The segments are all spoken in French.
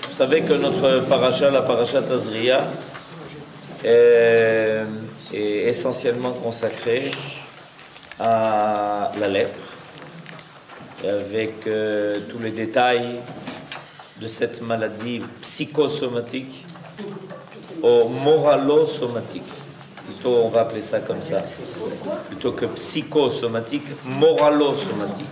Vous savez que notre paracha, la paracha Tazria, est essentiellement consacrée à la lèpre, avec tous les détails de cette maladie psychosomatique ou moralo-somatique. Plutôt, on va appeler ça comme ça. Plutôt que psychosomatique, moralo-somatique.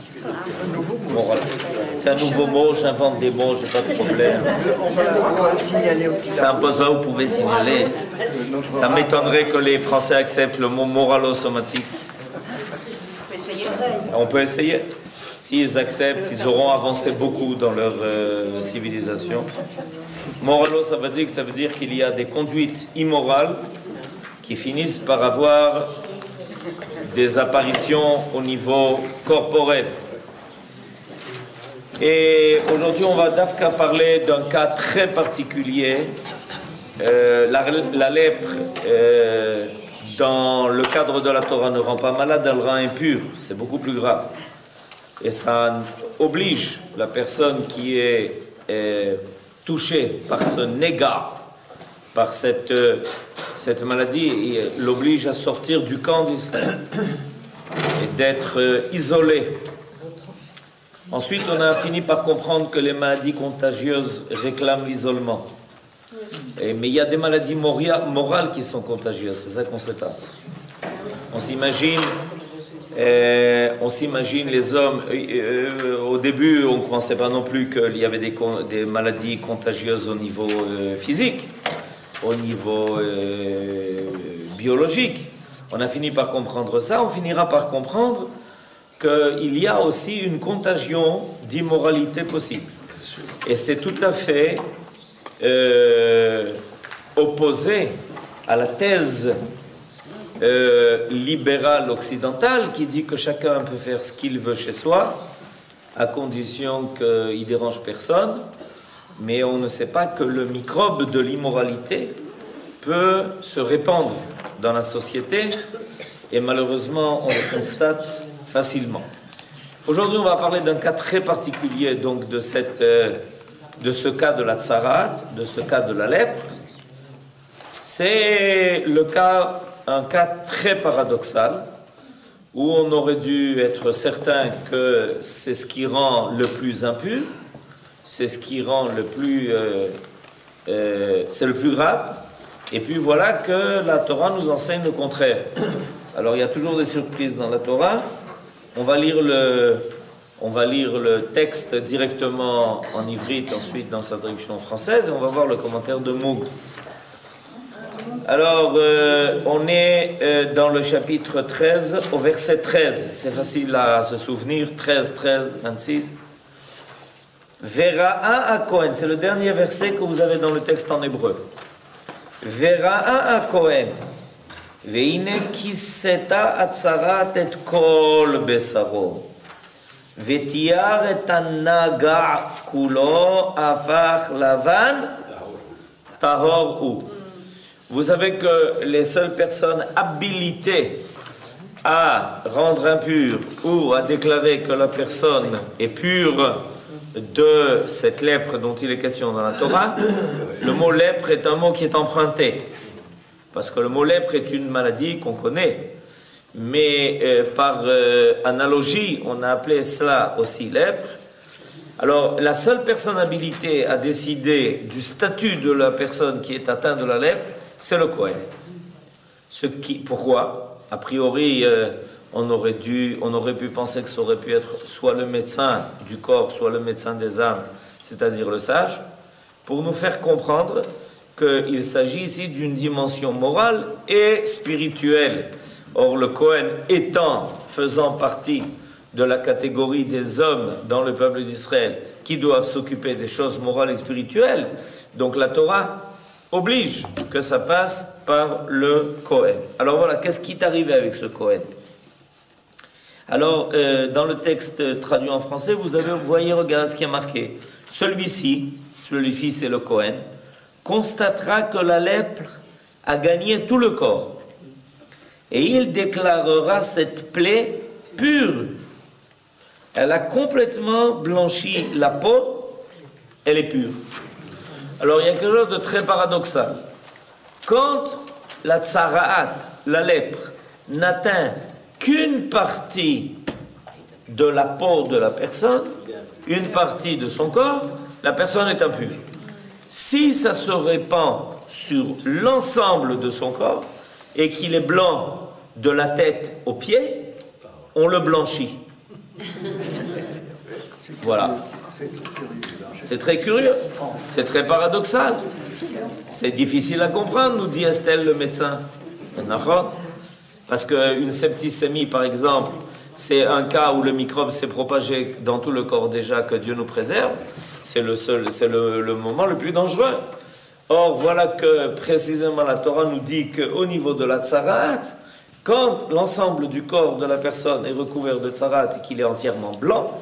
C'est un nouveau mot, j'invente des mots, j'ai pas de problème. On va signaler au petit. C'est un besoin, vous pouvez signaler. Ça m'étonnerait que les Français acceptent le mot moralo-somatique. On peut essayer. S'ils acceptent, ils auront avancé beaucoup dans leur civilisation. Moralo, ça veut dire qu'il y a des conduites immorales qui finissent par avoir des apparitions au niveau corporel. Et aujourd'hui, on va d'Afka parler d'un cas très particulier. La lèpre, dans le cadre de la Torah, ne rend pas malade, elle rend impure. C'est beaucoup plus grave. Et ça oblige la personne qui est touchée par ce négat, par cette maladie, l'oblige à sortir du camp d'Israël et d'être isolé. Ensuite, on a fini par comprendre que les maladies contagieuses réclament l'isolement. Mais il y a des maladies morales qui sont contagieuses, c'est ça qu'on ne sait pas. On s'imagine les hommes, au début on ne pensait pas non plus qu'il y avait des maladies contagieuses au niveau physique, au niveau biologique. On a fini par comprendre ça, on finira par comprendre qu'il y a aussi une contagion d'immoralité possible. Et c'est tout à fait opposé à la thèse libérale occidentale qui dit que chacun peut faire ce qu'il veut chez soi, à condition qu'il ne dérange personne, mais on ne sait pas que le microbe de l'immoralité peut se répandre dans la société, et malheureusement on le constate facilement. Aujourd'hui, on va parler d'un cas très particulier, donc de ce cas de la tsarat, de ce cas de la lèpre. C'est un cas très paradoxal, où on aurait dû être certain que c'est ce qui rend le plus impur, c'est ce qui rend c'est le plus grave, et puis voilà que la Torah nous enseigne le contraire. Alors il y a toujours des surprises dans la Torah. On va lire le texte directement en ivrite, ensuite dans sa traduction française, et on va voir le commentaire de Moog. Alors, on est dans le chapitre 13, au verset 13. C'est facile à se souvenir, 13, 26. Vera'a ha-Kohen, c'est le dernier verset que vous avez dans le texte en hébreu. Vera'a ha-Kohen. Veine kiseta atzarat et kol besaro. Vetiar et anaga kulo afach lavan tahor ou. Vous savez que les seules personnes habilitées à rendre impure ou à déclarer que la personne est pure de cette lèpre dont il est question dans la Torah, le mot lèpre est un mot qui est emprunté. Parce que le mot lèpre est une maladie qu'on connaît, mais par analogie, on a appelé cela aussi lèpre. Alors, la seule personne habilitée à décider du statut de la personne qui est atteinte de la lèpre, c'est le Kohen. Pourquoi? A priori, on aurait pu penser que ça aurait pu être soit le médecin du corps, soit le médecin des âmes, c'est-à-dire le sage, pour nous faire comprendre qu'il s'agit ici d'une dimension morale et spirituelle. Or, le Kohen faisant partie de la catégorie des hommes dans le peuple d'Israël qui doivent s'occuper des choses morales et spirituelles, donc la Torah oblige que ça passe par le Kohen. Alors voilà, qu'est-ce qui est arrivé avec ce Kohen? Alors, dans le texte traduit en français, vous voyez, regardez ce qui est marqué. Celui-ci, c'est le Kohen, constatera que la lèpre a gagné tout le corps. Et il déclarera cette plaie pure. Elle a complètement blanchi la peau elle est pure. Alors il y a quelque chose de très paradoxal. Quand la tsara'at, la lèpre, n'atteint qu'une partie de la peau de la personne, une partie de son corps, la personne est impure. Si ça se répand sur l'ensemble de son corps et qu'il est blanc de la tête aux pieds, on le blanchit. Voilà. C'est très curieux, c'est très paradoxal. C'est difficile à comprendre, nous dit Estelle le médecin. Parce qu'une septicémie, par exemple, c'est un cas où le microbe s'est propagé dans tout le corps déjà, que Dieu nous préserve. C'est le moment le plus dangereux. Or, voilà que précisément la Torah nous dit qu'au niveau de la tsara'at, quand l'ensemble du corps de la personne est recouvert de tsara'at et qu'il est entièrement blanc,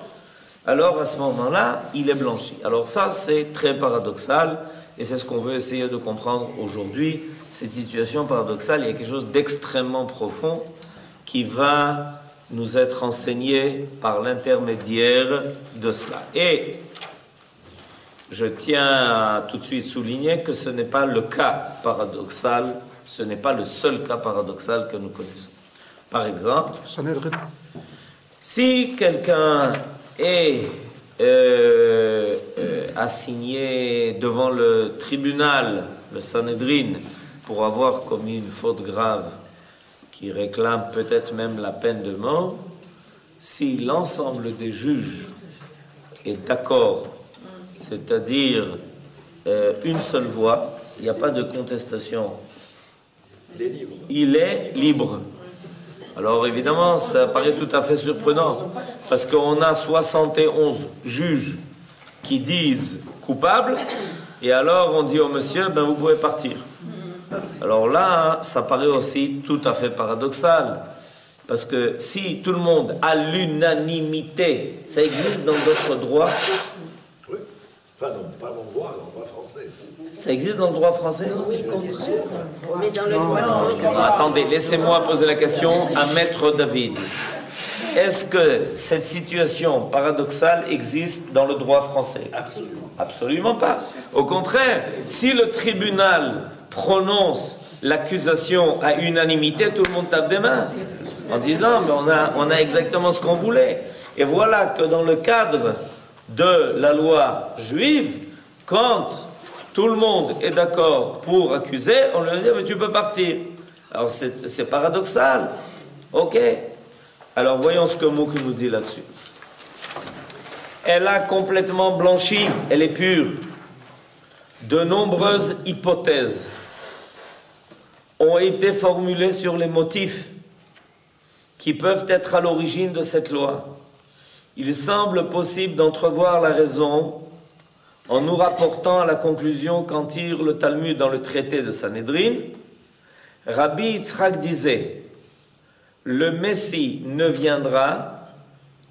alors à ce moment-là, il est blanchi. Alors ça, c'est très paradoxal, et c'est ce qu'on veut essayer de comprendre aujourd'hui. Cette situation paradoxale, il y a quelque chose d'extrêmement profond qui va nous être enseigné par l'intermédiaire de cela. Et je tiens à tout de suite souligner que ce n'est pas le cas paradoxal, ce n'est pas le seul cas paradoxal que nous connaissons. Par exemple, si quelqu'un est assigné devant le tribunal, le Sanhedrin, pour avoir commis une faute grave qui réclame peut-être même la peine de mort, si l'ensemble des juges est d'accord, c'est-à-dire une seule voix, il n'y a pas de contestation, il est libre. Alors évidemment, ça paraît tout à fait surprenant, parce qu'on a 71 juges qui disent coupable, et alors on dit au monsieur, ben vous pouvez partir. Alors là, ça paraît aussi tout à fait paradoxal, parce que si tout le monde a l'unanimité, ça existe dans d'autres droits. Oui, pas dans le droit français. Ça existe dans le droit français? Oui, mais dans le droit français. Attendez, laissez-moi poser la question à Maître David. Est-ce que cette situation paradoxale existe dans le droit français? Absolument pas. Au contraire, si le tribunal prononce l'accusation à unanimité, tout le monde tape des mains en disant mais on a exactement ce qu'on voulait. Et voilà que dans le cadre de la loi juive, quand tout le monde est d'accord pour accuser, on lui dit mais tu peux partir. Alors c'est paradoxal. Ok. Alors voyons ce que Mouk nous dit là-dessus. Elle a complètement blanchi, elle est pure. De nombreuses hypothèses ont été formulées sur les motifs qui peuvent être à l'origine de cette loi. Il semble possible d'entrevoir la raison en nous rapportant à la conclusion qu'en tire le Talmud dans le traité de Sanhedrin. Rabbi Yitzhak disait « Le Messie ne viendra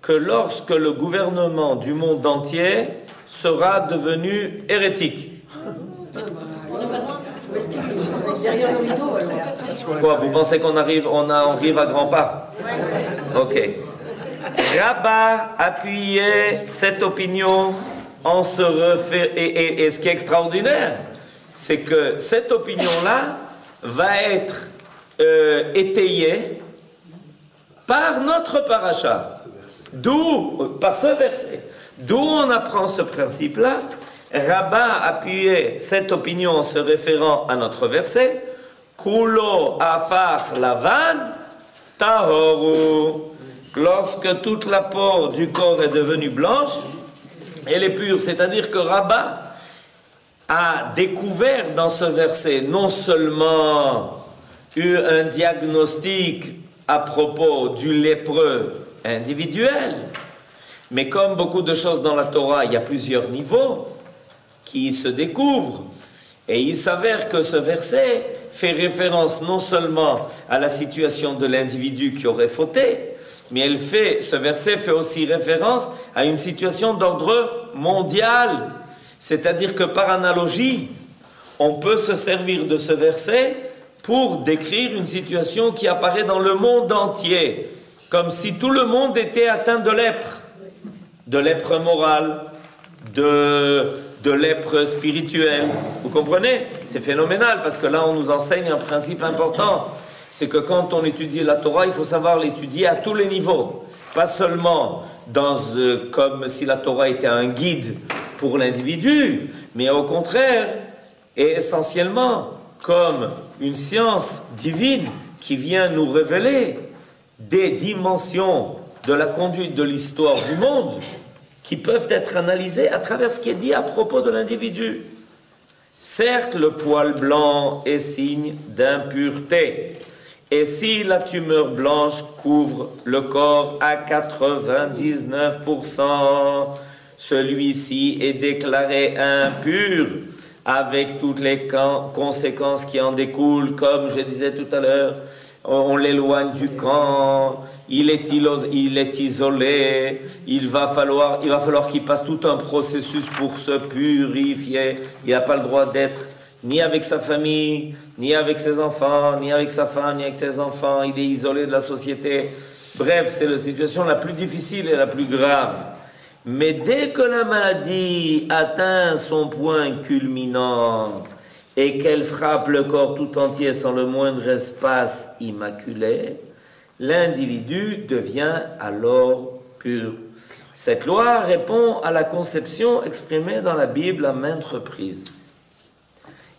que lorsque le gouvernement du monde entier sera devenu hérétique. » Derrière le rideau, alors. Quoi, vous pensez qu'on arrive à grands pas? Ok. Rabat appuyait cette opinion en se référant. Et ce qui est extraordinaire, c'est que cette opinion-là va être étayée par notre paracha. Par ce verset. D'où on apprend ce principe-là. Rabat appuyait cette opinion en se référant à notre verset. Kulo afar lavan tahoru. Lorsque toute la peau du corps est devenue blanche, elle est pure. C'est-à-dire que Rabat a découvert dans ce verset non seulement eu un diagnostic à propos du lépreux individuel, mais comme beaucoup de choses dans la Torah, il y a plusieurs niveaux qui se découvrent. Et il s'avère que ce verset fait référence non seulement à la situation de l'individu qui aurait fauté, mais ce verset fait aussi référence à une situation d'ordre mondial. C'est-à-dire que par analogie, on peut se servir de ce verset pour décrire une situation qui apparaît dans le monde entier, comme si tout le monde était atteint de lèpre morale, de lèpre spirituelle. Vous comprenez? C'est phénoménal parce que là on nous enseigne un principe important. C'est que quand on étudie la Torah, il faut savoir l'étudier à tous les niveaux. Pas seulement comme si la Torah était un guide pour l'individu, mais au contraire, et essentiellement comme une science divine qui vient nous révéler des dimensions de la conduite de l'histoire du monde qui peuvent être analysées à travers ce qui est dit à propos de l'individu. Certes, le poil blanc est signe d'impureté. Et si la tumeur blanche couvre le corps à 99%, celui-ci est déclaré impur avec toutes les conséquences qui en découlent, comme je disais tout à l'heure. On l'éloigne du camp, il est isolé, il va falloir qu'il passe tout un processus pour se purifier. Il n'a pas le droit d'être ni avec sa famille, ni avec ses enfants, ni avec sa femme, ni avec ses enfants. Il est isolé de la société. Bref, c'est la situation la plus difficile et la plus grave. Mais dès que la maladie atteint son point culminant et qu'elle frappe le corps tout entier sans le moindre espace immaculé, l'individu devient alors pur. Cette loi répond à la conception exprimée dans la Bible à maintes reprises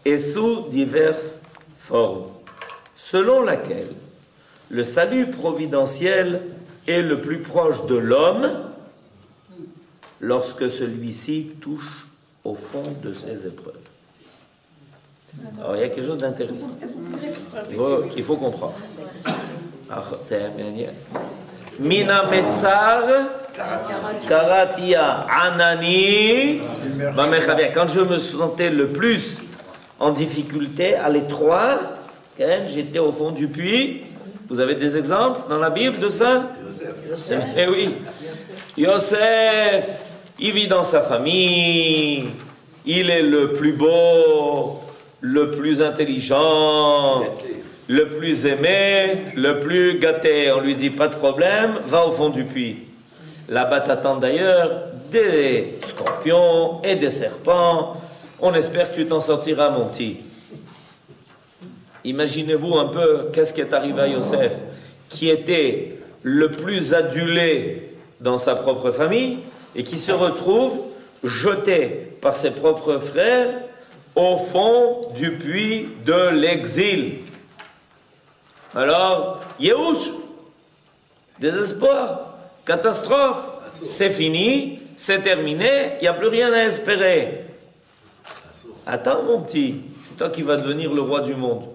et sous diverses formes, selon laquelle le salut providentiel est le plus proche de l'homme lorsque celui-ci touche au fond de ses épreuves. Alors il y a quelque chose d'intéressant qu'il faut comprendre. Mina Metzar Karatia Anani Bamechavia. Quand je me sentais le plus en difficulté, à l'étroit, j'étais au fond du puits. Vous avez des exemples dans la Bible de ça? Yosef. Eh oui. Yosef, il vit dans sa famille, il est le plus beau, le plus intelligent, le plus aimé, le plus gâté. On lui dit pas de problème, va au fond du puits. Là-bas t'attendent d'ailleurs des scorpions et des serpents. On espère que tu t'en sortiras, mon petit. Imaginez-vous un peu qu'est-ce qui est arrivé à Yosef, qui était le plus adulé dans sa propre famille et qui se retrouve jeté par ses propres frères au fond du puits de l'exil. Alors, Yehush, désespoir, catastrophe, c'est fini, c'est terminé, il n'y a plus rien à espérer. Attends mon petit, c'est toi qui vas devenir le roi du monde.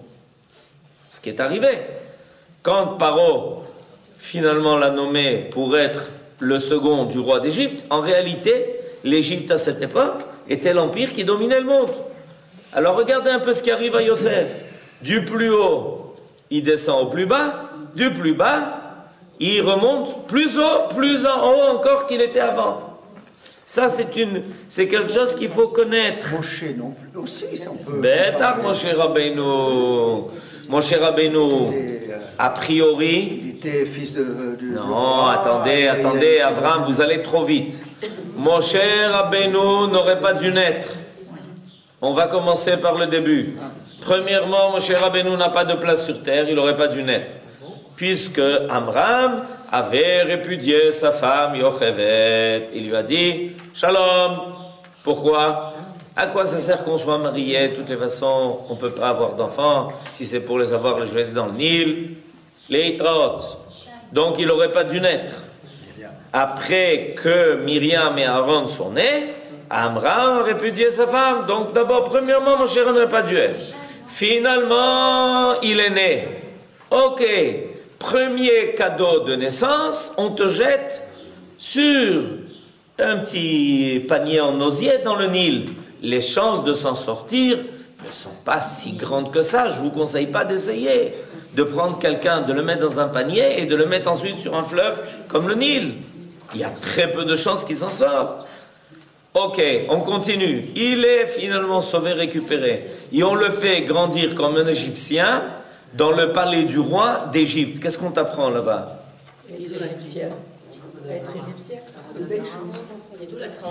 Ce qui est arrivé. Quand Paro finalement l'a nommé pour être le second du roi d'Égypte, en réalité, l'Égypte à cette époque était l'empire qui dominait le monde. Alors regardez un peu ce qui arrive à Yosef. Du plus haut, il descend au plus bas. Du plus bas, il remonte plus haut, plus en haut encore qu'il était avant. Ça, c'est quelque chose qu'il faut connaître. Moshe non plus aussi, ça on peut. Bêtard, Moshe Rabbeinu. Moshe Rabbeinu, a priori. Il était fils de non, attendez, Abraham, vous allez trop vite. Moshe Rabbeinu n'aurait pas dû naître. On va commencer par le début. Premièrement, Moshe Rabbeinu n'a pas de place sur terre, il n'aurait pas dû naître. Puisque Amram avait répudié sa femme Yochevet. Il lui a dit « Shalom ». Pourquoi? À quoi ça sert qu'on soit marié? De toutes les façons, on ne peut pas avoir d'enfants. Si c'est pour les avoir, les jeter dans le Nil. Les Hitraot. Donc il n'aurait pas dû naître. Après que Myriam et Aaron sont nés, Amram a répudié sa femme. Donc d'abord, premièrement, mon cher, n'aurait pas dû être. Finalement, il est né. Ok. Premier cadeau de naissance, on te jette sur un petit panier en osier dans le Nil. Les chances de s'en sortir ne sont pas si grandes que ça. Je ne vous conseille pas d'essayer de prendre quelqu'un, de le mettre dans un panier et de le mettre ensuite sur un fleuve comme le Nil. Il y a très peu de chances qu'il s'en sorte. Ok, on continue. Il est finalement sauvé, récupéré. Et on le fait grandir comme un Égyptien dans le palais du roi d'Égypte. Qu'est-ce qu'on t'apprend là-bas? Être égyptien. Être égyptien. De belles choses.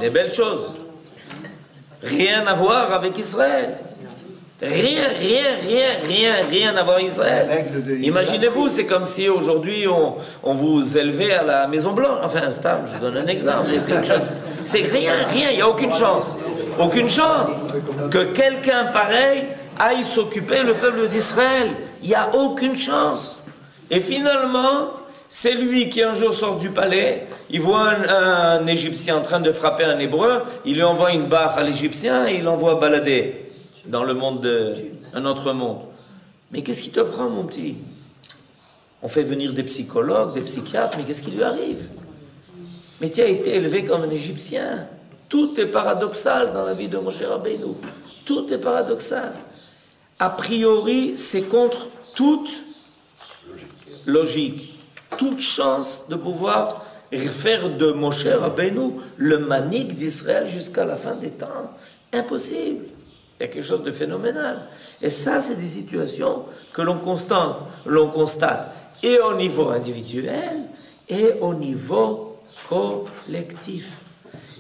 Des belles choses. Rien à voir avec Israël. Rien à voir avec Israël. Imaginez-vous, c'est comme si aujourd'hui on vous élevait à la Maison Blanche. Enfin, stable, je donne un exemple. C'est rien, il n'y a aucune chance. Aucune chance que quelqu'un pareil aille s'occuper le peuple d'Israël. Il n'y a aucune chance. Et finalement, c'est lui qui un jour sort du palais, il voit un Égyptien en train de frapper un Hébreu, il lui envoie une baffe à l'Égyptien et il l'envoie balader dans le monde un autre monde. Mais qu'est-ce qui te prend, mon petit? On fait venir des psychologues, des psychiatres, mais qu'est-ce qui lui arrive? Mais tu as été élevé comme un Égyptien. Tout est paradoxal dans la vie de Moshe Rabbeinu. Tout est paradoxal. A priori, c'est contre toute logique, toute chance de pouvoir faire de Moshe Rabbeinu le manik d'Israël jusqu'à la fin des temps. Impossible. Il y a quelque chose de phénoménal. Et ça, c'est des situations que l'on constate et au niveau individuel et au niveau collectif.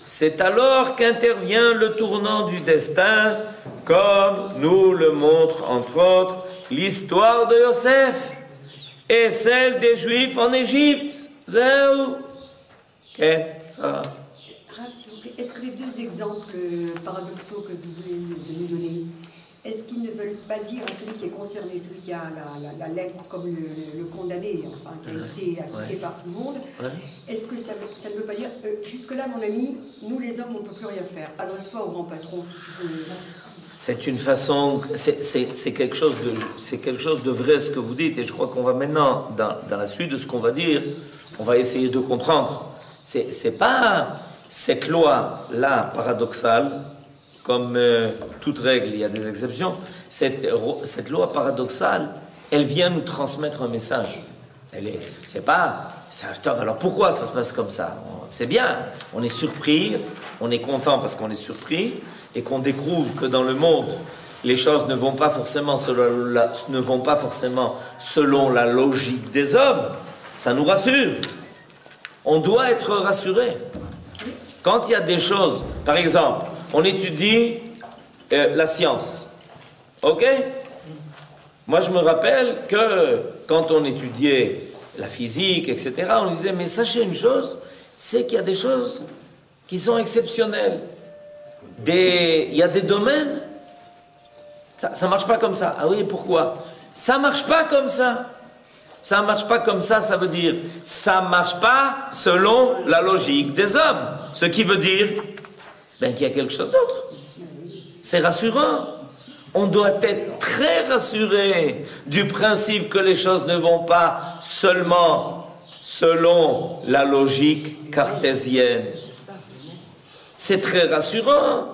C'est alors qu'intervient le tournant du destin, comme nous le montre entre autres l'histoire de Yosef et celle des Juifs en Égypte. Zéou. Ok, ça va. Rav, s'il vous plaît, est-ce que les deux exemples paradoxaux que vous voulez nous donner, est-ce qu'ils ne veulent pas dire à celui qui est concerné, celui qui a la lèpre comme le condamné, enfin, qui a été acquitté par tout le monde, est-ce que ça ne veut pas dire, jusque-là, mon ami, nous les hommes, on ne peut plus rien faire. Adresse-toi au grand patron, si tu peux. C'est une façon, c'est quelque chose de vrai ce que vous dites, et je crois qu'on va maintenant, dans la suite de ce qu'on va dire, on va essayer de comprendre. C'est pas cette loi-là paradoxale, comme toute règle, il y a des exceptions. Cette loi paradoxale, elle vient nous transmettre un message. C'est pas, alors pourquoi ça se passe comme ça? C'est bien, on est surpris, on est content parce qu'on est surpris, et qu'on découvre que dans le monde, les choses ne vont pas forcément selon la logique des hommes. Ça nous rassure. On doit être rassuré. Quand il y a des choses, par exemple, on étudie la science. Ok? Moi, je me rappelle que quand on étudiait la physique, etc., on disait, mais sachez une chose, c'est qu'il y a des choses qui sont exceptionnelles. Il y a des domaines, ça ne marche pas comme ça. Ah oui, pourquoi? Ça ne marche pas comme ça. Ça ne marche pas comme ça, ça veut dire, ça ne marche pas selon la logique des hommes. Ce qui veut dire qu'il y a quelque chose d'autre. C'est rassurant. On doit être très rassuré du principe que les choses ne vont pas seulement selon la logique cartésienne. C'est très rassurant.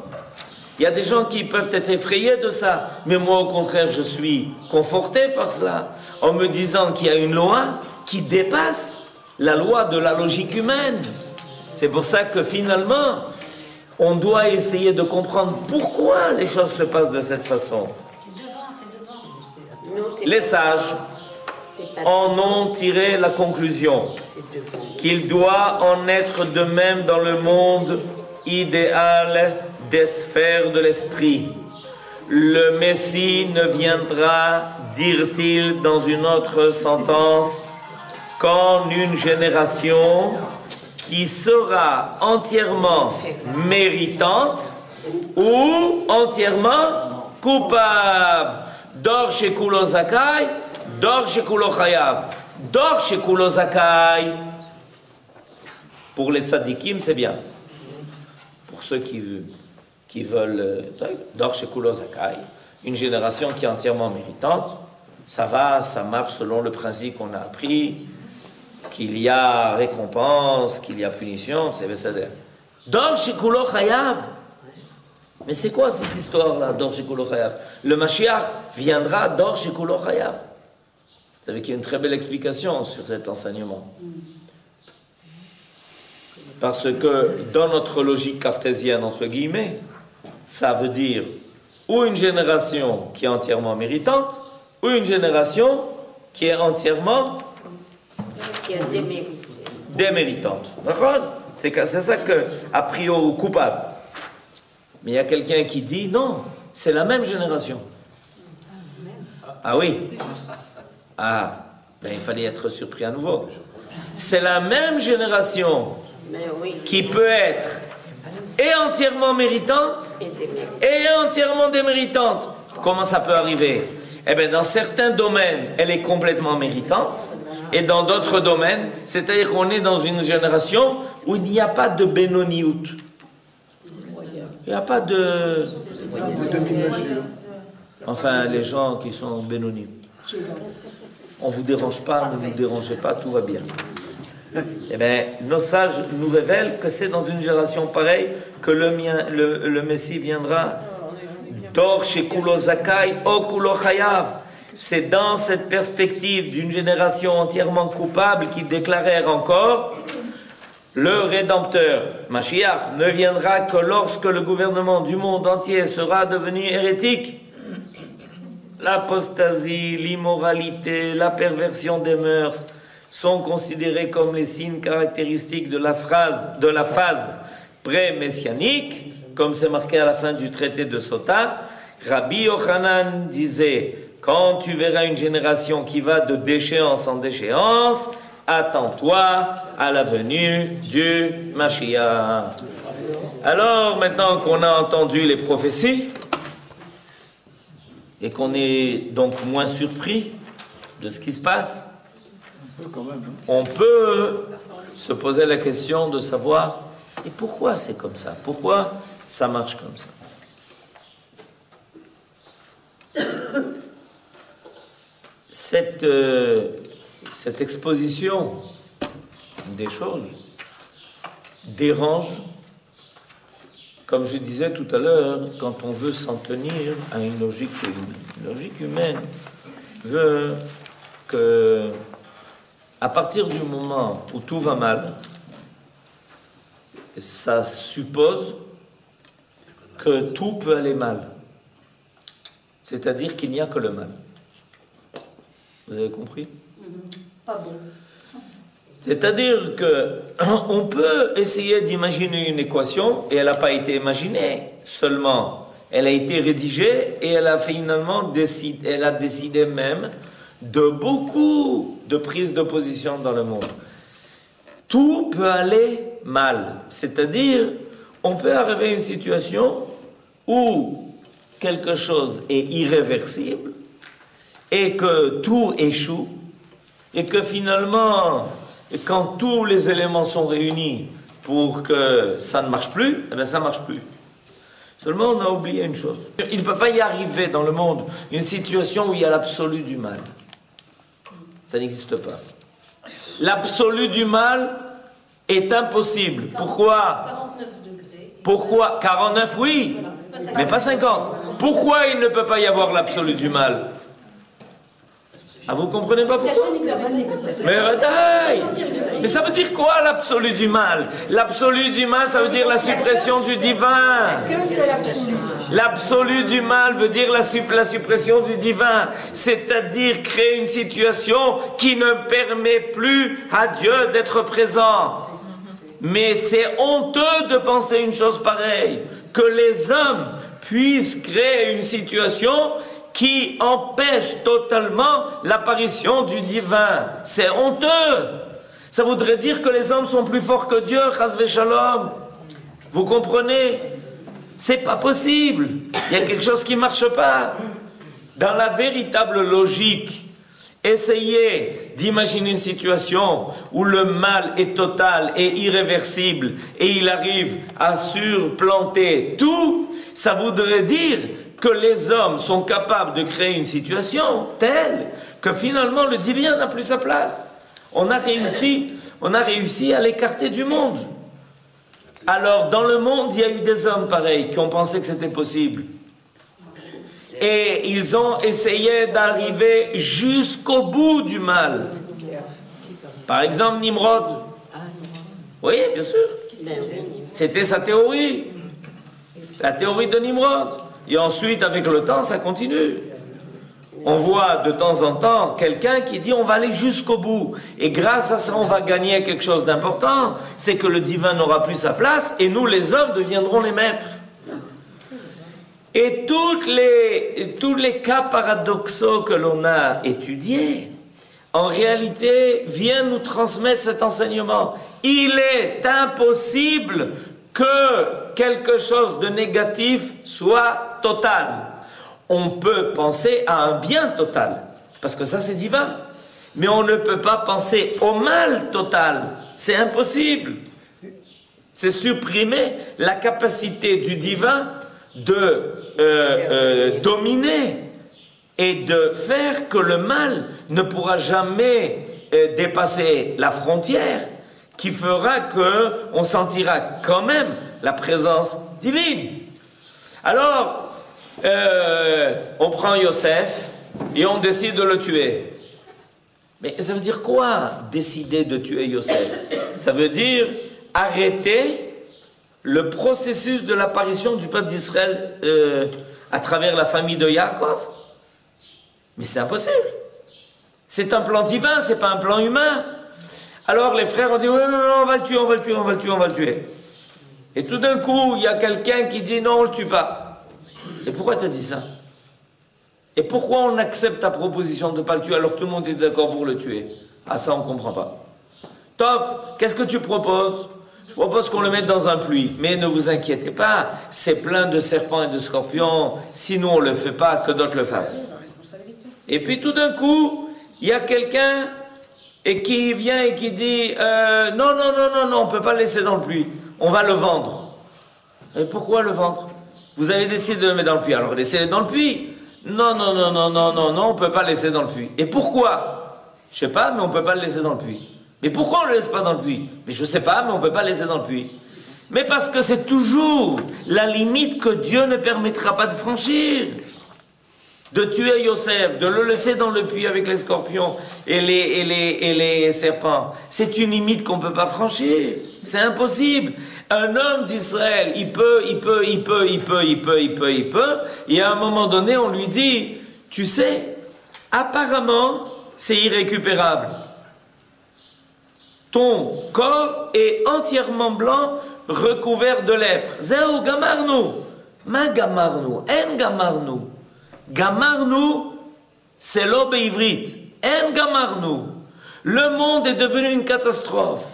Il y a des gens qui peuvent être effrayés de ça, mais moi au contraire je suis conforté par cela, en me disant qu'il y a une loi qui dépasse la loi de la logique humaine. C'est pour ça que finalement, on doit essayer de comprendre pourquoi les choses se passent de cette façon. Les sages en ont tiré la conclusion qu'il doit en être de même dans le monde idéal des sphères de l'esprit. Le Messie ne viendra, dirent-ils dans une autre sentence, qu'en une génération qui sera entièrement méritante ou entièrement coupable. Dor shekulo zakai, dor shekulo chayav. Dor shekulo zakai. Pour les tzadikim, c'est bien. Pour ceux qui veulent Dor shekulo zakai, une génération qui est entièrement méritante, ça va, ça marche selon le principe qu'on a appris, qu'il y a récompense, qu'il y a punition, c'est Besséder. Dor shekulo chayav. Mais c'est quoi cette histoire-là, Dor shekulo chayav? Le Mashiach viendra Dor shekulo chayav. Vous savez qu'il y a une très belle explication sur cet enseignement. Parce que dans notre logique cartésienne, entre guillemets, ça veut dire ou une génération qui est entièrement méritante, ou une génération qui est entièrement déméritante. C'est ça que, a priori, coupable. Mais il y a quelqu'un qui dit non, c'est la même génération. Ah oui. Ah, ben il fallait être surpris à nouveau. C'est la même génération qui peut être et entièrement méritante et entièrement déméritante. Comment ça peut arriver? Eh bien, dans certains domaines, elle est complètement méritante, et dans d'autres domaines, c'est-à-dire qu'on est dans une génération où il n'y a pas de bénoniout. Il n'y a pas de... Enfin, les gens qui sont bénonimes. On ne vous dérange pas, ne vous dérangez pas, tout va bien. Eh bien, nos sages nous révèlent que c'est dans une génération pareille que le Messie viendra. Dor shekulo zakai o kulo chayav. C'est dans cette perspective d'une génération entièrement coupable qui déclarèrent encore le Rédempteur, Mashiach, ne viendra que lorsque le gouvernement du monde entier sera devenu hérétique. L'apostasie, l'immoralité, la perversion des mœurs sont considérés comme les signes caractéristiques de la phase pré-messianique, comme c'est marqué à la fin du traité de Sota. Rabbi Yochanan disait, quand tu verras une génération qui va de déchéance en déchéance, attends-toi à la venue du Mashiach. Alors, maintenant qu'on a entendu les prophéties, et qu'on est donc moins surpris de ce qui se passe, on peut se poser la question de savoir, et pourquoi c'est comme ça? Pourquoi ça marche comme ça? Cette exposition des choses dérange, comme je disais tout à l'heure, quand on veut s'en tenir à une logique humaine. Une logique humaine veut que, à partir du moment où tout va mal, ça suppose que tout peut aller mal. C'est-à-dire qu'il n'y a que le mal. Vous avez compris? Pas bon. C'est-à-dire qu'on peut essayer d'imaginer une équation, et elle n'a pas été imaginée seulement. Elle a été rédigée, et elle a finalement décidé même de beaucoup de prises de position dans le monde. Tout peut aller mal. C'est-à-dire, on peut arriver à une situation où quelque chose est irréversible, et que tout échoue, et que finalement, quand tous les éléments sont réunis pour que ça ne marche plus, eh bien ça ne marche plus. Seulement, on a oublié une chose. Il ne peut pas y arriver dans le monde une situation où il y a l'absolu du mal. Ça n'existe pas. L'absolu du mal est impossible. Pourquoi? 49 degrés. Pourquoi? 49, oui, mais pas 50. Pourquoi il ne peut pas y avoir l'absolu du mal? Ah, vous comprenez pas pourquoi? Mais ça veut dire quoi l'absolu du mal? L'absolu du mal, ça veut dire la suppression du divin. Que c'est l'absolu. L'absolu du mal veut dire la suppression du divin, c'est-à-dire créer une situation qui ne permet plus à Dieu d'être présent. Mais c'est honteux de penser une chose pareille, que les hommes puissent créer une situation qui empêche totalement l'apparition du divin. C'est honteux. Ça voudrait dire que les hommes sont plus forts que Dieu, chas v'shalom. Vous comprenez? C'est pas possible. Il y a quelque chose qui ne marche pas. Dans la véritable logique, essayez d'imaginer une situation où le mal est total et irréversible et il arrive à surplanter tout. Ça voudrait dire que les hommes sont capables de créer une situation telle que finalement le divin n'a plus sa place. On a réussi à l'écarter du monde. Alors dans le monde, il y a eu des hommes pareils qui ont pensé que c'était possible. Et ils ont essayé d'arriver jusqu'au bout du mal. Par exemple, Nimrod. Oui, bien sûr. C'était sa théorie. La théorie de Nimrod. Et ensuite, avec le temps, ça continue. On voit de temps en temps quelqu'un qui dit on va aller jusqu'au bout. Et grâce à ça, on va gagner quelque chose d'important. C'est que le divin n'aura plus sa place et nous, les hommes, deviendrons les maîtres. Et tous les cas paradoxaux que l'on a étudiés, en réalité, viennent nous transmettre cet enseignement. Il est impossible que quelque chose de négatif soit total. On peut penser à un bien total, parce que ça c'est divin. Mais on ne peut pas penser au mal total. C'est impossible. C'est supprimer la capacité du divin de dominer et de faire que le mal ne pourra jamais dépasser la frontière qui fera qu'on sentira quand même la présence divine. Alors, on prend Yosef et on décide de le tuer. Mais ça veut dire quoi, décider de tuer Yosef? Ça veut dire arrêter le processus de l'apparition du peuple d'Israël à travers la famille de Yaakov. Mais c'est impossible. C'est un plan divin, c'est pas un plan humain. Alors les frères ont dit, oui, non, on va le tuer, on va le tuer, on va le tuer, on va le tuer. Et tout d'un coup, il y a quelqu'un qui dit, non, on le tue pas. Et pourquoi tu as dit ça? Et pourquoi on accepte ta proposition de ne pas le tuer alors que tout le monde est d'accord pour le tuer? Ah, ça, on ne comprend pas. Tov, qu'est-ce que tu proposes? Je propose qu'on le mette dans un puits. Mais ne vous inquiétez pas, c'est plein de serpents et de scorpions. Si nous, on ne le fait pas, que d'autres le fassent. Et puis tout d'un coup, il y a quelqu'un qui vient et qui dit non, non, non, non, non, on ne peut pas le laisser dans le puits. On va le vendre. Et pourquoi le vendre? Vous avez décidé de le mettre dans le puits, alors laissez-le dans le puits. Non, non, non, non, non, non, non, on ne peut pas le laisser dans le puits. Et pourquoi? Je ne sais pas, mais on ne peut pas le laisser dans le puits. Mais pourquoi on ne le laisse pas dans le puits? Mais je ne sais pas, mais on ne peut pas le laisser dans le puits. Mais parce que c'est toujours la limite que Dieu ne permettra pas de franchir. De tuer Yosef, de le laisser dans le puits avec les scorpions et les serpents. C'est une limite qu'on ne peut pas franchir. C'est impossible. Un homme d'Israël, il peut. Et à un moment donné, on lui dit, tu sais, apparemment, c'est irrécupérable. Ton corps est entièrement blanc, recouvert de lèpre. Zéou gamarnu. Ma gamarnu. En gamarnu. Gamarnu, c'est l'aube ivrit. En gamarnu. Le monde est devenu une catastrophe.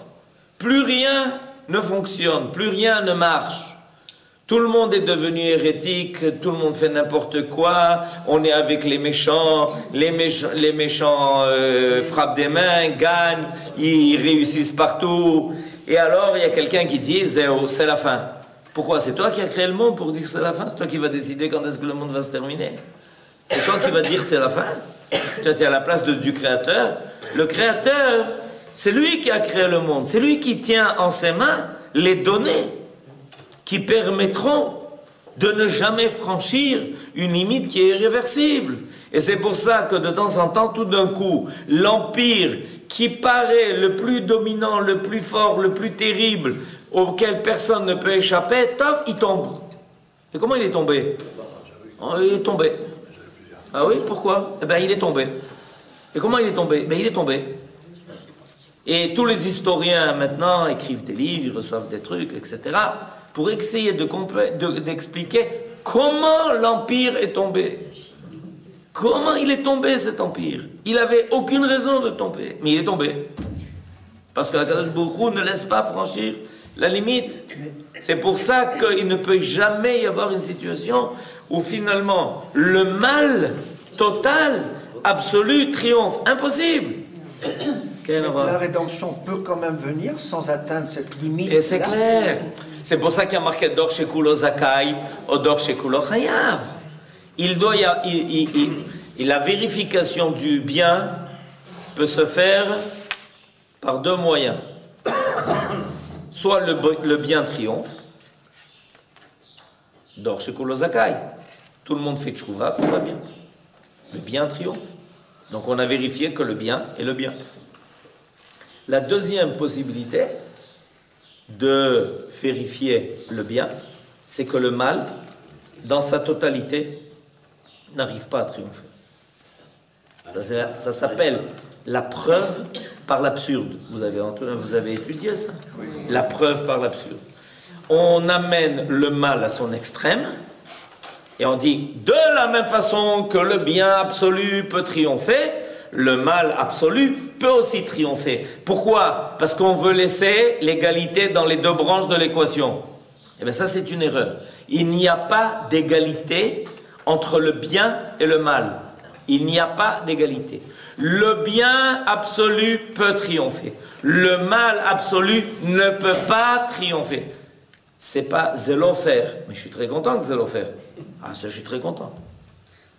Plus rien ne fonctionne, plus rien ne marche. Tout le monde est devenu hérétique, tout le monde fait n'importe quoi, on est avec les méchants frappent des mains, gagnent, ils réussissent partout. Et alors il y a quelqu'un qui dit, Zéo, c'est la fin. Pourquoi? C'est toi qui as créé le monde pour dire que c'est la fin? C'est toi qui vas décider quand est-ce que le monde va se terminer? C'est toi qui vas dire que c'est la fin? Tu es à la place du Créateur. Le Créateur, c'est lui qui a créé le monde. C'est lui qui tient en ses mains les données qui permettront de ne jamais franchir une limite qui est irréversible. Et c'est pour ça que de temps en temps, tout d'un coup, l'empire qui paraît le plus dominant, le plus fort, le plus terrible, auquel personne ne peut échapper, tof, il tombe. Et comment il est tombé? Oh, il est tombé. Ah oui, pourquoi? Eh bien, il est tombé. Et comment il est tombé? Ben, il est tombé. Et tous les historiens maintenant écrivent des livres, ils reçoivent des trucs, etc., pour essayer d'expliquer comment l'empire est tombé. Comment il est tombé, cet empire? Il n'avait aucune raison de tomber, mais il est tombé. Parce que Akadosh Baruch Hu ne laisse pas franchir la limite. C'est pour ça qu'il ne peut jamais y avoir une situation où finalement le mal total, absolu, triomphe. Impossible. La rédemption peut quand même venir sans atteindre cette limite. Et c'est clair. C'est pour ça qu'il y a marqué Dor Shekulo Zakai ou Dor Shekulo Chayav. La vérification du bien peut se faire par deux moyens. Soit le bien triomphe, Dor Shekulo Zakai. Tout le monde fait tchouva, tout va bien. Le bien triomphe. Donc on a vérifié que le bien est le bien. La deuxième possibilité de vérifier le bien, c'est que le mal, dans sa totalité, n'arrive pas à triompher. Ça s'appelle la preuve par l'absurde. Vous avez étudié ça? La preuve par l'absurde. On amène le mal à son extrême, Et on dit, de la même façon que le bien absolu peut triompher, le mal absolu peut aussi triompher. Pourquoi? Parce qu'on veut laisser l'égalité dans les deux branches de l'équation. Eh bien ça c'est une erreur. Il n'y a pas d'égalité entre le bien et le mal. Il n'y a pas d'égalité. Le bien absolu peut triompher. Le mal absolu ne peut pas triompher. C'est pas Zélofer, mais je suis très content que Zélofer. Ah, ça, je suis très content.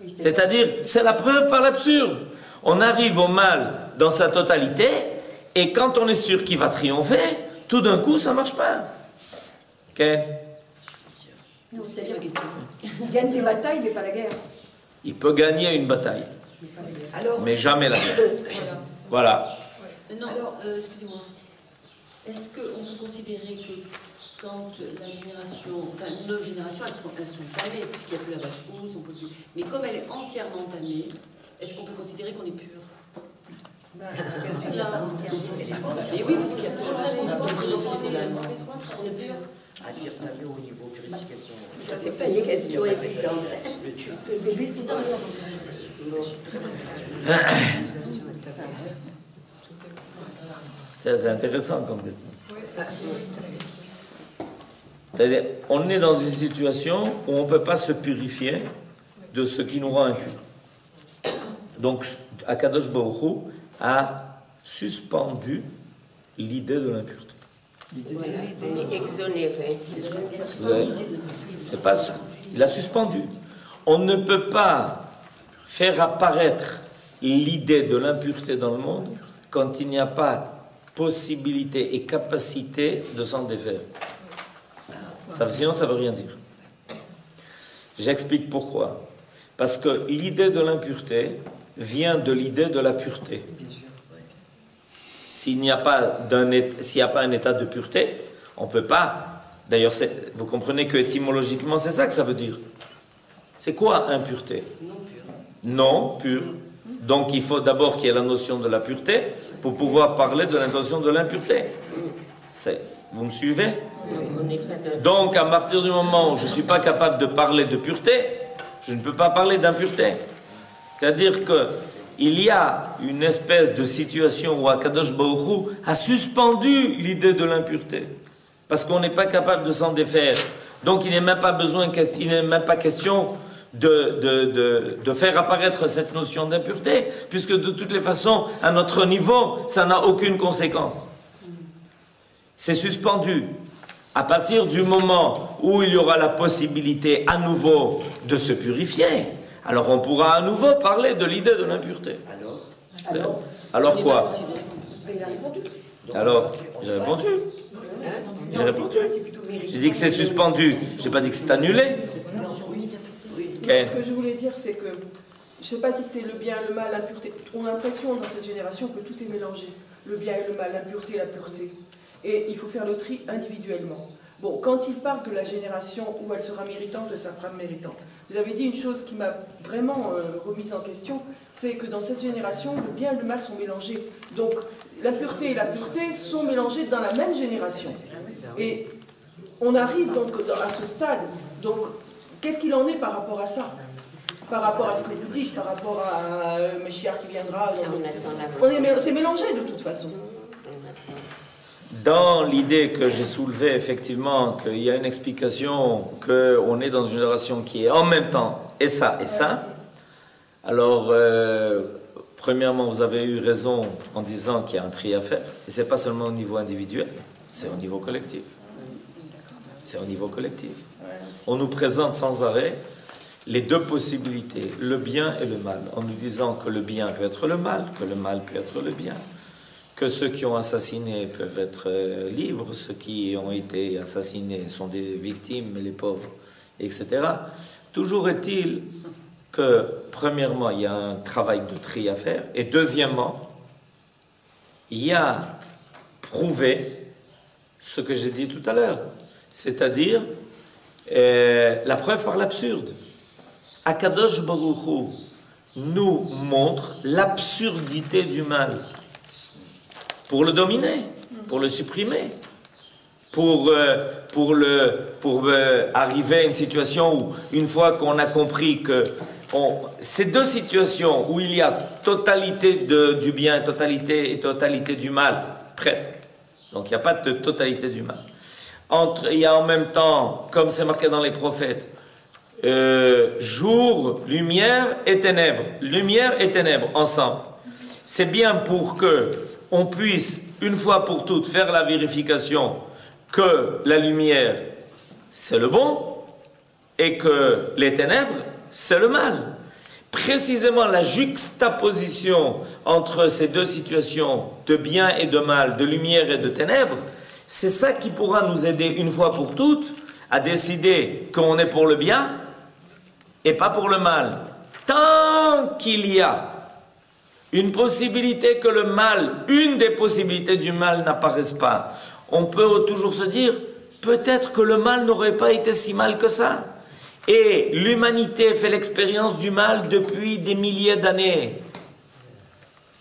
C'est-à-dire, c'est la preuve par l'absurde. On arrive au mal dans sa totalité, et quand on est sûr qu'il va triompher, tout d'un coup, ça ne marche pas. Ok? Non, c'est-à-dire qu'il gagne des batailles, mais pas la guerre. Il peut gagner une bataille, mais jamais la guerre. Voilà. Non, excusez-moi. Est-ce qu'on peut considérer que quand la génération, enfin nos générations, elles sont tamées, puisqu'il n'y a plus la vache rousse, on peut plus. Mais comme elle est entièrement tamée, est-ce qu'on peut considérer qu'on est pur? Mais oui, parce qu'il n'y a plus la vache rousse, on peut présenter de l'allemand. On est pur. À dire tamé au niveau purification. Ça, c'est pas une question évidente. C'est intéressant comme question. C'est-à-dire, on est dans une situation où on ne peut pas se purifier de ce qui nous rend impurs. Donc, Akadosh Baruch Hu a suspendu l'idée de l'impureté. Il est exonéré. C'est pas ça. Il a suspendu. On ne peut pas faire apparaître l'idée de l'impureté dans le monde quand il n'y a pas possibilité et capacité de s'en défaire. Sinon, ça ne veut rien dire. J'explique pourquoi. Parce que l'idée de l'impureté vient de l'idée de la pureté. S'il n'y a pas un état de pureté, on ne peut pas. D'ailleurs, vous comprenez que étymologiquement, c'est ça que ça veut dire. C'est quoi impureté? Non pur. Donc, il faut d'abord qu'il y ait la notion de la pureté pour pouvoir parler de l'intention de l'impureté. Vous me suivez? Donc, à partir du moment où je ne suis pas capable de parler de pureté, je ne peux pas parler d'impureté. C'est-à-dire qu'il y a une espèce de situation où Akadosh Baruch Hu a suspendu l'idée de l'impureté. Parce qu'on n'est pas capable de s'en défaire. Donc, il n'est même pas question de faire apparaître cette notion d'impureté, puisque de toutes les façons, à notre niveau, ça n'a aucune conséquence. C'est suspendu. À partir du moment où il y aura la possibilité à nouveau de se purifier, alors on pourra à nouveau parler de l'idée de l'impureté. Alors quoi? Alors, j'ai répondu. J'ai dit que c'est suspendu. Je n'ai pas dit que c'est annulé. Okay. Ce que je voulais dire, c'est que je ne sais pas si c'est le bien, le mal, l'impureté. On a l'impression dans cette génération que tout est mélangé. Le bien et le mal, l'impureté et la pureté. Et il faut faire le tri individuellement. Bon, quand il parle de la génération où elle sera méritante, elle sera pas méritante. Vous avez dit une chose qui m'a vraiment remise en question, c'est que dans cette génération, le bien et le mal sont mélangés. Donc, la pureté et la pureté sont mélangées dans la même génération. Et on arrive donc à ce stade. Donc, qu'est-ce qu'il en est par rapport à ça? Par rapport à ce que vous dites, par rapport à Meshiach qui viendra. C'est mélangé de toute façon. Dans l'idée que j'ai soulevée, effectivement, qu'il y a une explication qu'on est dans une génération qui est en même temps et ça, alors, premièrement, vous avez eu raison en disant qu'il y a un tri à faire. Et ce n'est pas seulement au niveau individuel, c'est au niveau collectif. C'est au niveau collectif. On nous présente sans arrêt les deux possibilités, le bien et le mal, en nous disant que le bien peut être le mal, que le mal peut être le bien, que ceux qui ont assassiné peuvent être libres, ceux qui ont été assassinés sont des victimes, les pauvres, etc. Toujours est-il que, premièrement, il y a un travail de tri à faire, et deuxièmement, il y a prouvé ce que j'ai dit tout à l'heure, c'est-à-dire la preuve par l'absurde. Akadosh Baruch Hu nous montre l'absurdité du mal pour le dominer, pour le supprimer, pour arriver à une situation où, une fois qu'on a compris que ces deux situations où il y a totalité du bien, totalité du mal, presque. Donc il n'y a pas de totalité du mal. Il y a en même temps, comme c'est marqué dans les prophètes, jour, lumière et ténèbres ensemble. C'est bien pour que on puisse une fois pour toutes faire la vérification que la lumière c'est le bon et que les ténèbres c'est le mal. Précisément la juxtaposition entre ces deux situations de bien et de mal, de lumière et de ténèbres, c'est ça qui pourra nous aider une fois pour toutes à décider qu'on est pour le bien et pas pour le mal. Tant qu'il y a une possibilité que le mal, une des possibilités du mal n'apparaisse pas, on peut toujours se dire, peut-être que le mal n'aurait pas été si mal que ça. Et l'humanité fait l'expérience du mal depuis des milliers d'années.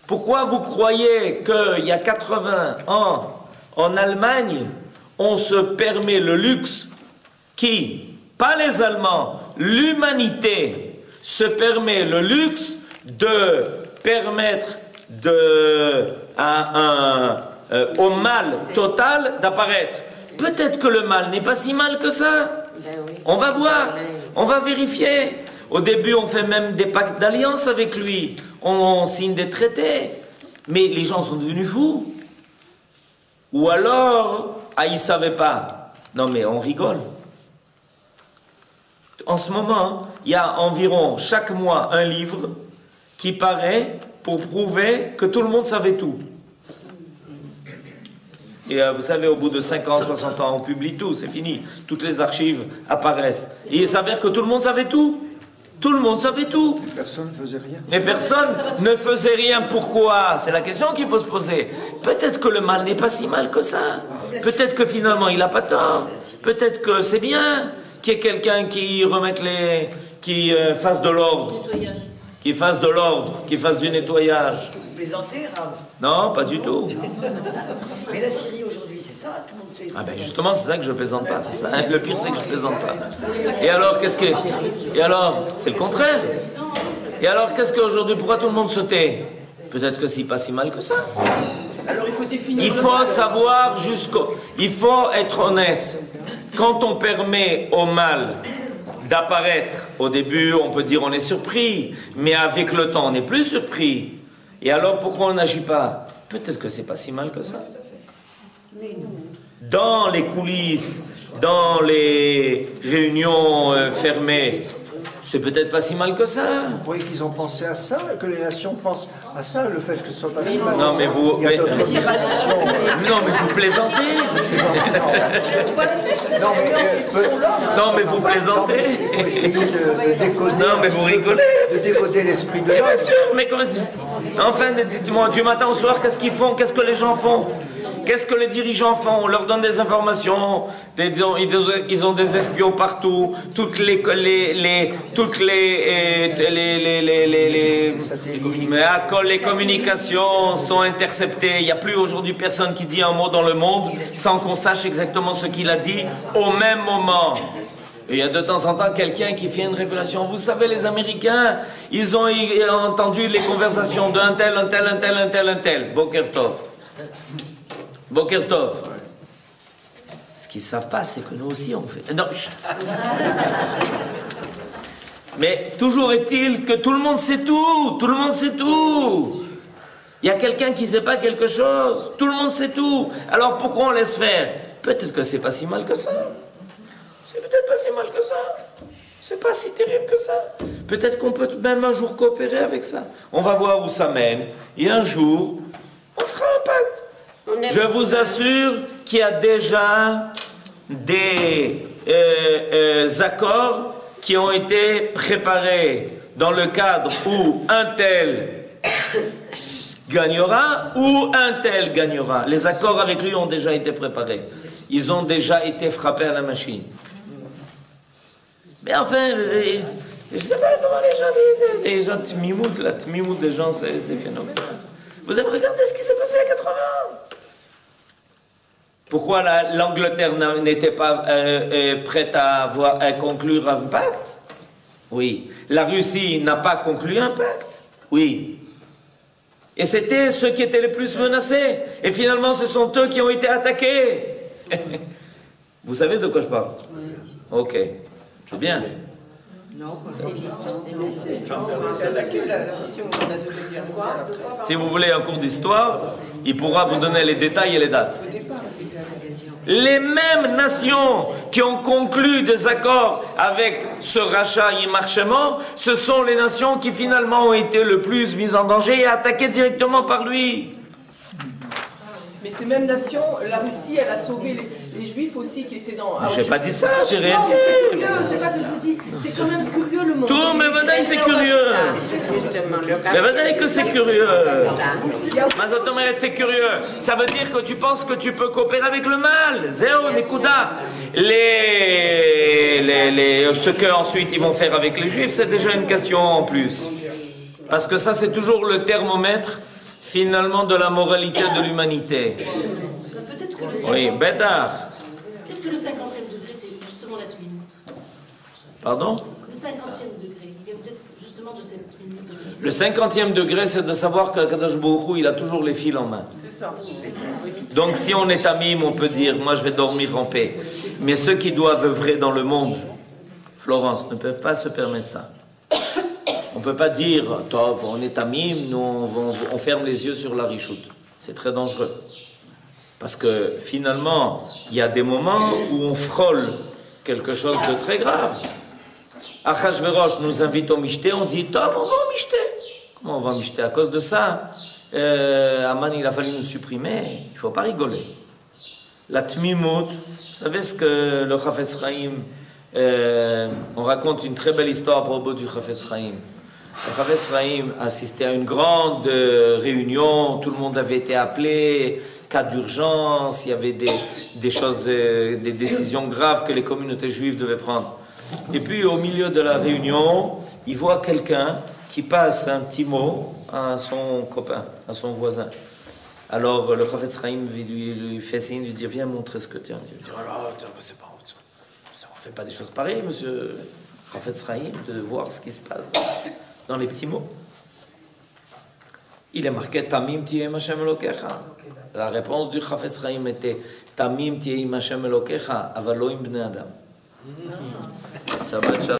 Pourquoi vous croyez qu'il y a 80 ans, en Allemagne, on se permet le luxe qui, pas les Allemands, l'humanité se permet le luxe de permettre au mal total d'apparaître. Peut-être que le mal n'est pas si mal que ça. On va voir, on va vérifier. Au début, on fait même des pactes d'alliance avec lui. On signe des traités. Mais les gens sont devenus fous. Ou alors, ils ne savaient pas. Non mais on rigole. En ce moment, il y a environ chaque mois un livre qui paraît pour prouver que tout le monde savait tout. Et vous savez, au bout de 50, 60 ans, on publie tout, c'est fini. Toutes les archives apparaissent. Et il s'avère que tout le monde savait tout. Tout le monde savait tout. Et personne ne faisait rien. Mais personne ne faisait rien. Pourquoi? C'est la question qu'il faut se poser. Peut-être que le mal n'est pas si mal que ça. Peut-être que finalement, il n'a pas tort. Peut-être que c'est bien qu'il y ait quelqu'un qui remette qui fasse de l'ordre. Qui fasse de l'ordre, qui fasse du nettoyage. Vous plaisantez, Rav? Non, pas du tout. Mais la Syrie aujourd'hui, c'est ça, tout le monde sait. Ah ben justement, c'est ça que je plaisante pas, c'est ça. Le pire, c'est que je plaisante pas. Et alors, Et alors, c'est le contraire. Et alors, qu'est-ce qu'aujourd'hui, pourquoi tout le monde se tait? Peut-être que c'est pas si mal que ça. Alors, il faut définir. Il faut savoir il faut être honnête. Quand on permet au mal d'apparaître, au début, on peut dire on est surpris, mais avec le temps, on n'est plus surpris. Et alors, pourquoi on n'agit pas? Peut-être que c'est pas si mal que ça. Dans les coulisses, dans les réunions fermées, c'est peut-être pas si mal que ça. Vous croyez qu'ils ont pensé à ça, que les nations pensent à ça, le fait que ce soit pas si mal? Non, mais vous... Il y a d'autres nations. Non, mais vous plaisantez. Non, mais vous plaisantez. Il faut essayer de décoder. Non, mais vous rigolez. De décoder l'esprit de Mais l'homme. bien sûr, mais comment dire? Enfin, dites-moi, du matin au soir, qu'est-ce qu'ils font? Qu'est-ce que les gens font? Qu'est-ce que les dirigeants font? On leur donne des informations, ils ont des espions partout, toutes les communications sont interceptées. Il n'y a plus aujourd'hui personne qui dit un mot dans le monde sans qu'on sache exactement ce qu'il a dit au même moment. Et il y a de temps en temps quelqu'un qui fait une révélation. Vous savez, les Américains, ils ont entendu les conversations d'un tel. Boker Tov. Boker Tov. Ce qu'ils ne savent pas, c'est que nous aussi on fait. Non. Mais toujours est-il que tout le monde sait tout. Tout le monde sait tout. Il y a quelqu'un qui ne sait pas quelque chose. Tout le monde sait tout. Alors pourquoi on laisse faire? Peut-être que c'est pas si mal que ça. C'est peut-être pas si mal que ça. C'est pas si terrible que ça. Peut-être qu'on peut même un jour coopérer avec ça. On va voir où ça mène. Et un jour, on fera un pacte. Je vous assure qu'il y a déjà des accords qui ont été préparés dans le cadre où un tel gagnera ou un tel gagnera. Les accords avec lui ont déjà été préparés. Ils ont déjà été frappés à la machine. Mais enfin, je ne sais pas comment les gens disent. Les gens tmimout, la tmimout des gens, c'est phénoménal. Vous avez regardé ce qui s'est passé à 80 ans. Pourquoi l'Angleterre n'était pas prête à conclure un pacte? Oui. La Russie n'a pas conclu un pacte? Oui. Et c'était ceux qui étaient les plus menacés. Et finalement, ce sont eux qui ont été attaqués. Vous savez de quoi je parle? Ok. C'est bien. C'est l'histoire des Si vous voulez un cours d'histoire, il pourra vous donner les détails et les dates. Les mêmes nations qui ont conclu des accords avec ce rachat immarchement, ce sont les nations qui finalement ont été le plus mises en danger et attaquées directement par lui. Mais ces mêmes nations, la Russie, elle a sauvé les Juifs aussi qui étaient dans... J'ai pas dit ça, j'ai rien dit. C'est pas ce que je vous dis. C'est quand même curieux le monde. Tout, mais Vadaï, c'est curieux. Mais Vadaï que c'est curieux. Mazotomeret, c'est curieux. Ça veut dire que tu penses que tu peux coopérer avec le mal. Zéro, Nekuda. Ce qu'ensuite ils vont faire avec les Juifs, c'est déjà une question en plus. Parce que ça, c'est toujours le thermomètre finalement de la moralité de l'humanité. Oui, Bédard. Peut-être que le 50e degré, c'est justement la Tmimout. Pardon? Le 50e degré, il vient peut-être justement de cette Tmimout. Le 50e degré, c'est de savoir que Kadosh Baruch Hu, il a toujours les fils en main. C'est ça. Donc si on est amim, on peut dire, moi je vais dormir en paix. Mais ceux qui doivent œuvrer dans le monde, Florence, ne peuvent pas se permettre ça. On ne peut pas dire, Tov, on est amim, nous on ferme les yeux sur la richoute. C'est très dangereux. Parce que finalement, il y a des moments où on frôle quelque chose de très grave. Achashverosh nous invite au Mishté, on dit, Tov, on va au Mishté. Comment on va au Mishté? À cause de ça, Aman, il a fallu nous supprimer. Il ne faut pas rigoler. La Tmimout, vous savez ce que le Chafetz Chaim, on raconte une très belle histoire à propos du Chafetz Chaim. Le Chafetz Chaim assistait à une grande réunion, tout le monde avait été appelé, cas d'urgence, il y avait des choses, des décisions graves que les communautés juives devaient prendre. Et puis au milieu de la réunion, il voit quelqu'un qui passe un petit mot à son copain, à son voisin. Alors le Chafetz Chaim lui fait signe, lui dit, viens montrer ce que tu as. Il dit, oh là, c'est pas, on ne fait pas des choses pareilles, monsieur Chafetz Chaim, de voir ce qui se passe dans les petits mots. Il est marqué Tamim ti'em Hashem Elokecha. La réponse du Chafetz Chaim était Tamim ti'em Hashem Elokecha, aval lo im bnei Adam. Shabbat shalom.